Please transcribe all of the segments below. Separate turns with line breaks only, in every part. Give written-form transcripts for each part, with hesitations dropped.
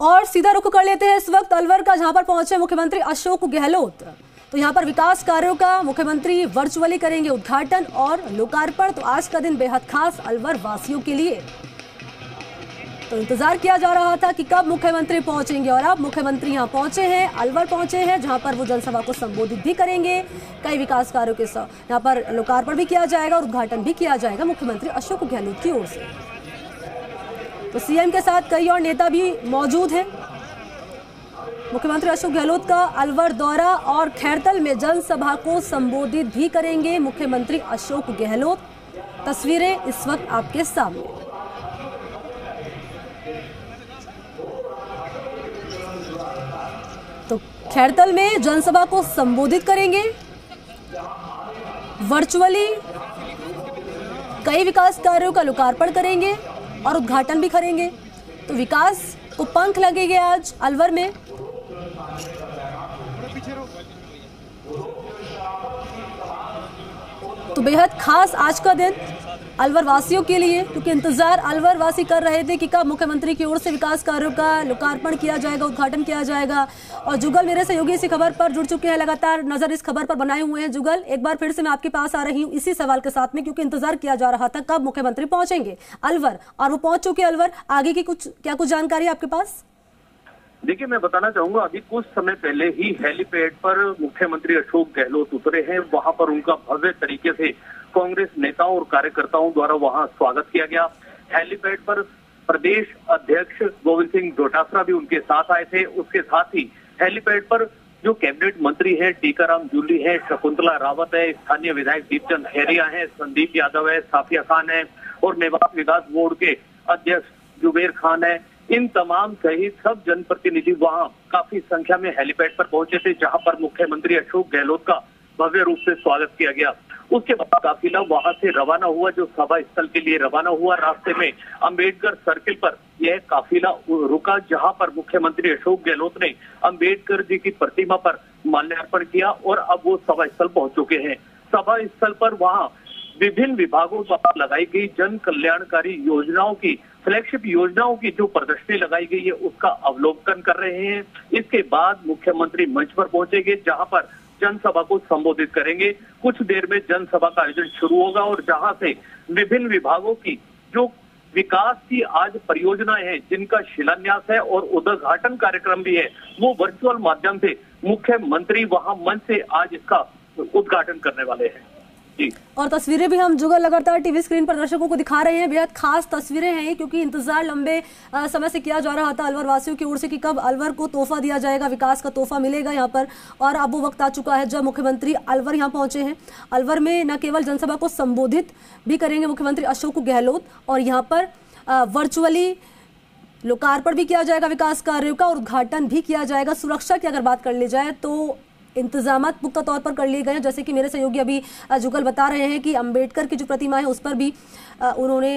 और सीधा रुख कर लेते हैं इस वक्त अलवर का, जहां पर पहुंचे मुख्यमंत्री अशोक गहलोत। तो यहां पर विकास कार्यों का मुख्यमंत्री वर्चुअली करेंगे उद्घाटन और लोकार्पण। तो आज का दिन बेहद खास अलवर वासियों के लिए। तो इंतजार किया जा रहा था कि कब मुख्यमंत्री पहुंचेंगे और अब मुख्यमंत्री यहां पहुंचे हैं, अलवर पहुंचे हैं, जहां पर वो जनसभा को संबोधित भी करेंगे। कई विकास कार्यों के साथ यहां पर लोकार्पण भी किया जाएगा और उद्घाटन भी किया जाएगा मुख्यमंत्री अशोक गहलोत की ओर से। तो सीएम के साथ कई और नेता भी मौजूद हैं। मुख्यमंत्री अशोक गहलोत का अलवर दौरा और खैरतल में जनसभा को संबोधित भी करेंगे मुख्यमंत्री अशोक गहलोत। तस्वीरें इस वक्त आपके सामने। तो खैरतल में जनसभा को संबोधित करेंगे वर्चुअली, कई विकास कार्यों का लोकार्पण करेंगे और उद्घाटन भी करेंगे। तो विकास को पंख लगेंगे आज अलवर में। तो बेहद खास आज का दिन अलवर वासियों के लिए, क्योंकि इंतजार अलवर वासी कर रहे थे कि कब मुख्यमंत्री की ओर से विकास कार्यों का लोकार्पण किया जाएगा, उद्घाटन किया जाएगा। और जुगल मेरे सहयोगी इसी खबर पर जुड़ चुके हैं, लगातार नजर इस खबर पर बनाए हुए हैं। जुगल, एक बार फिर से मैं आपके पास आ रही हूँ इसी सवाल के साथ में, क्योंकि इंतजार किया जा रहा था कब मुख्यमंत्री पहुंचेंगे अलवर, और वो पहुंच चुके अलवर। आगे की कुछ जानकारी है आपके पास?
देखिए, मैं बताना चाहूंगा, अभी कुछ समय पहले ही हेलीपैड पर मुख्यमंत्री अशोक गहलोत उतरे हैं। वहां पर उनका भव्य तरीके से कांग्रेस नेताओं और कार्यकर्ताओं द्वारा वहां स्वागत किया गया। हेलीपैड पर प्रदेश अध्यक्ष गोविंद सिंह डोटासरा भी उनके साथ आए थे। उसके साथ ही हेलीपैड पर जो कैबिनेट मंत्री हैं, टीकाराम जूली है, शकुंतला रावत है, स्थानीय विधायक दीपचंद खैरिया है, संदीप यादव है, साफिया खान है और मेवात विकास बोर्ड के अध्यक्ष जुबेर खान है। इन तमाम सहित सब जनप्रतिनिधि वहां काफी संख्या में हेलीपैड पर पहुंचे थे, जहां पर मुख्यमंत्री अशोक गहलोत का भव्य रूप से स्वागत किया गया। उसके बाद काफिला वहां से रवाना हुआ, जो सभा स्थल के लिए रवाना हुआ। रास्ते में अंबेडकर सर्किल पर यह काफिला रुका, जहां पर मुख्यमंत्री अशोक गहलोत ने अंबेडकर जी की प्रतिमा पर माल्यार्पण किया और अब वो सभा स्थल पहुंच चुके हैं। सभा स्थल पर वहां विभिन्न विभागों द्वारा लगाई गई जन कल्याणकारी योजनाओं की, फ्लैगशिप योजनाओं की जो प्रदर्शनी लगाई गई है, उसका अवलोकन कर रहे हैं। इसके बाद मुख्यमंत्री मंच पर पहुंचेंगे, जहां पर जनसभा को संबोधित करेंगे। कुछ देर में जनसभा का आयोजन शुरू होगा और जहां से विभिन्न विभागों की जो विकास की आज परियोजनाएं हैं, जिनका शिलान्यास है और उद्घाटन कार्यक्रम भी है, वो वर्चुअल माध्यम से मुख्यमंत्री वहां मंच से आज इसका उद्घाटन करने वाले हैं।
और तस्वीरें भी हम जुगल लगातार टीवी स्क्रीन पर दर्शकों को दिखा रहे हैं। बेहद खास तस्वीरें हैं, क्योंकि इंतजार लंबे समय से किया जा रहा था अलवर वासियों की ओर से कि कब अलवर को तोहफा दिया जाएगा, विकास का तोहफा मिलेगा यहाँ पर। और अब वो वक्त आ चुका है जब मुख्यमंत्री अलवर यहाँ पहुंचे हैं। अलवर में न केवल जनसभा को संबोधित भी करेंगे मुख्यमंत्री अशोक गहलोत, और यहाँ पर वर्चुअली लोकार्पण भी किया जाएगा विकास कार्यों का और उद्घाटन भी किया जाएगा। सुरक्षा की अगर बात कर ली जाए तो इंतजामात पुख्ता तौर पर कर लिए गए हैं, जैसे कि मेरे सहयोगी अभी जुगल बता रहे हैं कि अंबेडकर की जो प्रतिमा है उस पर भी उन्होंने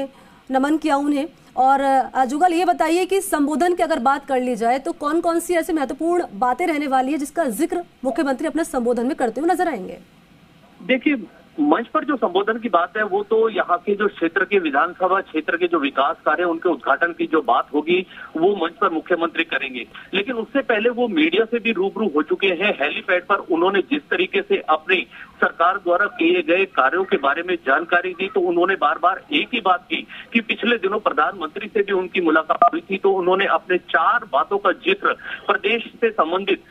नमन किया उन्हें। और जुगल, ये बताइए कि संबोधन की अगर बात कर ली जाए तो कौन कौन सी ऐसी महत्वपूर्ण बातें रहने वाली है जिसका जिक्र मुख्यमंत्री अपने संबोधन में करते हुए नजर आएंगे?
देखिए, मंच पर जो संबोधन की बात है वो तो यहाँ के जो क्षेत्र के विधानसभा क्षेत्र के जो विकास कार्य उनके उद्घाटन की जो बात होगी वो मंच पर मुख्यमंत्री करेंगे। लेकिन उससे पहले वो मीडिया से भी रूबरू हो चुके हैं। हेलीपैड पर उन्होंने जिस तरीके से अपनी सरकार द्वारा किए गए कार्यों के बारे में जानकारी दी, तो उन्होंने बार बार एक ही बात की कि पिछले दिनों प्रधानमंत्री से भी उनकी मुलाकात हुई थी, तो उन्होंने अपने 4 बातों का जिक्र प्रदेश से संबंधित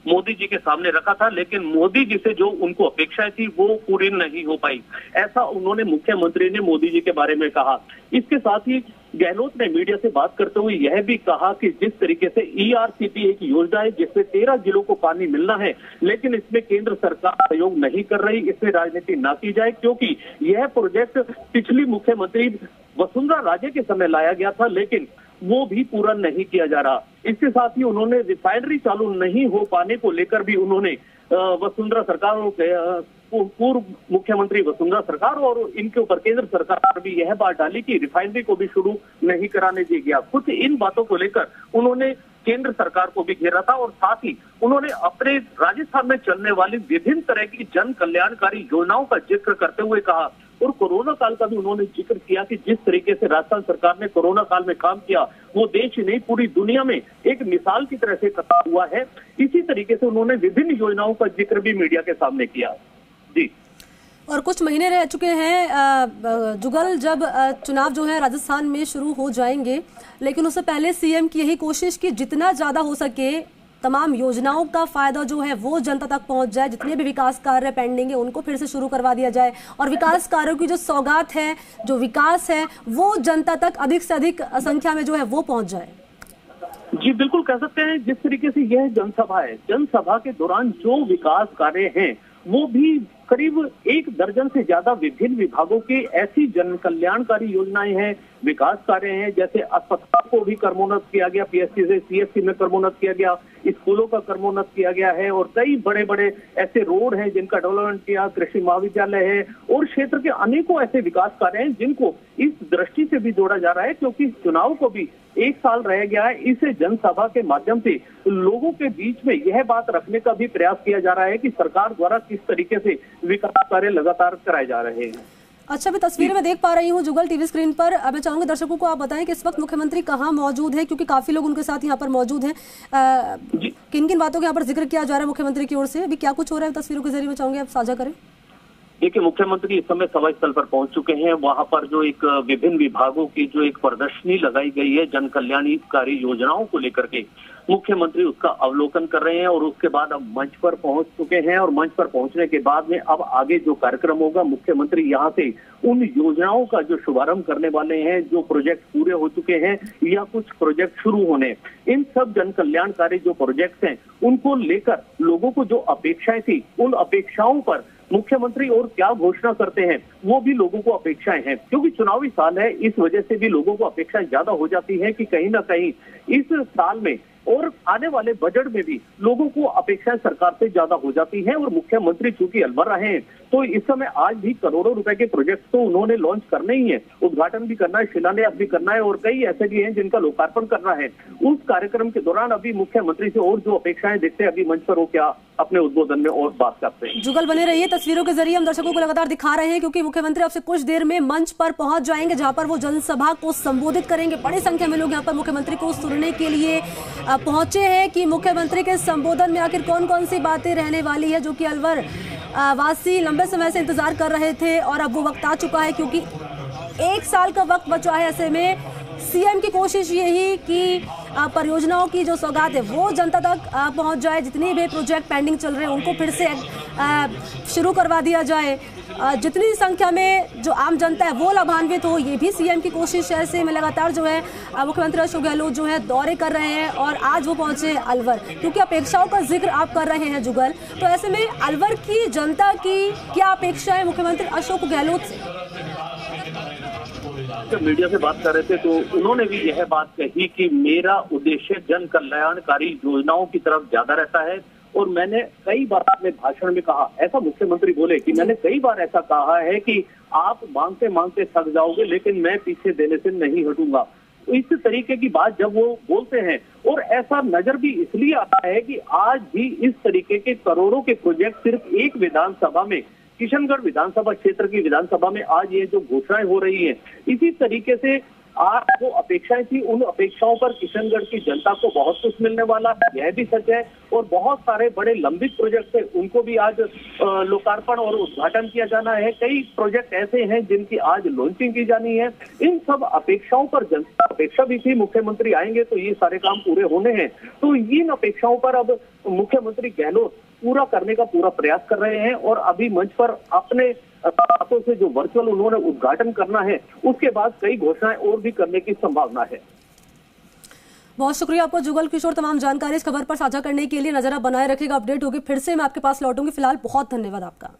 मोदी जी के सामने रखा था, लेकिन मोदी जी से जो उनको अपेक्षाएं थी वो पूरी नहीं हो पाई। ऐसा उन्होंने मुख्यमंत्री ने मोदी जी के बारे में कहा। इसके साथ ही गहलोत ने मीडिया से बात करते हुए यह भी कहा कि जिस तरीके से ERCP एक योजना है जिससे 13 जिलों को पानी मिलना है, लेकिन इसमें केंद्र सरकार सहयोग नहीं कर रही, इसमें राजनीति ना की जाए, क्योंकि यह प्रोजेक्ट पिछली मुख्यमंत्री वसुंधरा राजे के समय लाया गया था, लेकिन वो भी पूरा नहीं किया जा रहा। इसके साथ ही उन्होंने रिफाइनरी चालू नहीं हो पाने को लेकर भी उन्होंने वसुंधरा सरकार और पूर्व मुख्यमंत्री वसुंधरा सरकार और इनके ऊपर केंद्र सरकार पर भी यह बात डाली कि रिफाइनरी को भी शुरू नहीं कराने दिया गया। कुछ इन बातों को लेकर उन्होंने केंद्र सरकार को भी घेरा था और साथ ही उन्होंने अपने राजस्थान में चलने वाली विभिन्न तरह की जन कल्याणकारी योजनाओं का जिक्र करते हुए कहा और कोरोना काल का भी उन्होंने जिक्र किया कि जिस तरीके से राजस्थान सरकार ने कोरोना काल में काम किया वो देश ही नहीं पूरी दुनिया में एक मिसाल की तरह से करता हुआ है। इसी तरीके से उन्होंने विभिन्न योजनाओं का जिक्र भी मीडिया के सामने किया। जी,
और कुछ महीने रह चुके हैं जुगल, जब चुनाव जो है राजस्थान में शुरू हो जाएंगे, लेकिन उससे पहले सीएम की यही कोशिश कि जितना ज्यादा हो सके तमाम योजनाओं का फायदा जो है वो जनता तक पहुंच जाए, जितने भी विकास कार्य पेंडिंग है उनको फिर से शुरू करवा दिया जाए और विकास कार्यों की जो सौगात है, जो विकास है, वो जनता तक अधिक से अधिक संख्या में जो है वो पहुंच जाए।
जी बिल्कुल, कह सकते हैं जिस तरीके से यह जनसभा है, जनसभा के दौरान जो विकास कार्य हैं वो भी करीब 1 दर्जन से ज्यादा विभिन्न विभागों की ऐसी जन कल्याणकारी योजनाएं हैं, विकास कार्य हैं, जैसे अस्पताल को भी क्रमोन्नत किया गया, पीएससी से सीएससी में क्रमोन्नत किया गया, स्कूलों का क्रमोन्नत किया गया है और कई बड़े बड़े ऐसे रोड हैं जिनका डेवलपमेंट किया, कृषि महाविद्यालय है और क्षेत्र के अनेकों ऐसे विकास कार्य हैं जिनको इस दृष्टि से भी जोड़ा जा रहा है क्योंकि चुनाव को भी 1 साल रह गया है। इसे जनसभा के माध्यम से लोगों के बीच में यह बात रखने का भी प्रयास किया जा रहा है कि सरकार द्वारा किस तरीके से विकास कार्य लगातार कराए जा रहे हैं।
अच्छा, मैं तस्वीर में देख पा रही हूँ जुगल टीवी स्क्रीन पर। अब मैं चाहूंगी दर्शकों को आप बताएं कि इस वक्त मुख्यमंत्री कहाँ मौजूद है, क्योंकि काफी लोग उनके साथ यहाँ पर मौजूद हैं। किन किन बातों का यहाँ पर जिक्र किया जा रहा है मुख्यमंत्री की ओर से, अभी क्या कुछ हो रहा है तस्वीरों के जरिए मैं चाहूंगी आप साझा करें।
देखिए, मुख्यमंत्री इस समय सभा स्थल पर पहुंच चुके हैं। वहां पर जो एक विभिन्न विभागों की जो एक प्रदर्शनी लगाई गई है जन कल्याणकारी योजनाओं को लेकर के, मुख्यमंत्री उसका अवलोकन कर रहे हैं और उसके बाद अब मंच पर पहुंच चुके हैं और मंच पर पहुंचने के बाद में अब आगे जो कार्यक्रम होगा, मुख्यमंत्री यहां से उन योजनाओं का जो शुभारंभ करने वाले हैं, जो प्रोजेक्ट पूरे हो चुके हैं या कुछ प्रोजेक्ट शुरू होने, इन सब जन कल्याणकारी जो प्रोजेक्ट हैं उनको लेकर लोगों को जो अपेक्षाएं थी उन अपेक्षाओं पर मुख्यमंत्री और क्या घोषणा करते हैं वो भी लोगों को अपेक्षाएं हैं, क्योंकि चुनावी साल है, इस वजह से भी लोगों को अपेक्षाएं ज्यादा हो जाती है कि कहीं ना कहीं इस साल में और आने वाले बजट में भी लोगों को अपेक्षाएं सरकार से ज्यादा हो जाती हैं। और मुख्यमंत्री चूंकि अलवर रहे हैं तो इस समय आज भी करोड़ों रुपए के प्रोजेक्ट तो उन्होंने लॉन्च करने ही है, उद्घाटन भी करना है, शिलान्यास भी करना है और कई ऐसे भी हैं जिनका लोकार्पण करना है। उस कार्यक्रम के दौरान अभी मुख्यमंत्री से और जो अपेक्षाएं देखते हैं, अभी मंच पर वो क्या अपने उद्बोधन में और बात करते हैं।
जुगल बने रहिए, तस्वीरों के जरिए हम दर्शकों को लगातार दिखा रहे हैं क्योंकि मुख्यमंत्री अब से कुछ देर में मंच पर पहुंच जाएंगे जहां पर वो जनसभा को संबोधित करेंगे। बड़ी संख्या में लोग यहाँ पर मुख्यमंत्री को सुनने के लिए पहुंचे हैं कि मुख्यमंत्री के संबोधन में आखिर कौन कौन सी बातें रहने वाली है, जो कि अलवर वासी लंबे समय से इंतजार कर रहे थे और अब वो वक्त आ चुका है क्योंकि 1 साल का वक्त बचा है। ऐसे में सीएम की कोशिश यही कि परियोजनाओं की जो सौगात है वो जनता तक पहुंच जाए, जितने भी प्रोजेक्ट पेंडिंग चल रहे हैं उनको फिर से शुरू करवा दिया जाए, जितनी संख्या में जो आम जनता है वो लाभान्वित हो, ये भी सीएम की कोशिश है। ऐसे में लगातार जो है मुख्यमंत्री अशोक गहलोत जो है दौरे कर रहे हैं और आज वो पहुंचे अलवर, क्योंकि अपेक्षाओं का जिक्र आप कर रहे हैं जुगल, तो ऐसे में अलवर की जनता की क्या अपेक्षा है मुख्यमंत्री अशोक गहलोत से?
जब मीडिया से बात कर रहे थे तो उन्होंने भी यह बात कही कि मेरा उद्देश्य जन कल्याणकारी योजनाओं की तरफ ज्यादा रहता है और मैंने कई बार अपने भाषण में कहा, ऐसा मुख्यमंत्री बोले कि मैंने कई बार ऐसा कहा है कि आप मांगते मांगते थक जाओगे लेकिन मैं पीछे देने से नहीं हटूंगा। तो इस तरीके की बात जब वो बोलते हैं और ऐसा नजर भी इसलिए आता है कि आज भी इस तरीके के करोड़ों के प्रोजेक्ट सिर्फ एक विधानसभा में, किशनगढ़ विधानसभा क्षेत्र की विधानसभा में आज ये जो घोषणाएं हो रही हैं, इसी तरीके से आज जो अपेक्षाएं थी उन अपेक्षाओं पर किशनगढ़ की जनता को बहुत कुछ मिलने वाला है, यह भी सच है। और बहुत सारे बड़े लंबित प्रोजेक्ट है उनको भी आज लोकार्पण और उद्घाटन किया जाना है। कई प्रोजेक्ट ऐसे हैं जिनकी आज लॉन्चिंग की जानी है। इन सब अपेक्षाओं पर जनता अपेक्षा भी थी मुख्यमंत्री आएंगे तो ये सारे काम पूरे होने हैं, तो इन अपेक्षाओं पर अब मुख्यमंत्री गहलोत पूरा करने का पूरा प्रयास कर रहे हैं और अभी मंच पर अपने हाथों से जो वर्चुअल उन्होंने उद्घाटन करना है उसके बाद कई घोषणाएं और भी करने की संभावना है।
बहुत शुक्रिया आपको जुगल किशोर, तमाम जानकारी इस खबर पर साझा करने के लिए। नजर आप बनाए रखिएगा, अपडेट होगी फिर से मैं आपके पास लौटूंगी। फिलहाल बहुत धन्यवाद आपका।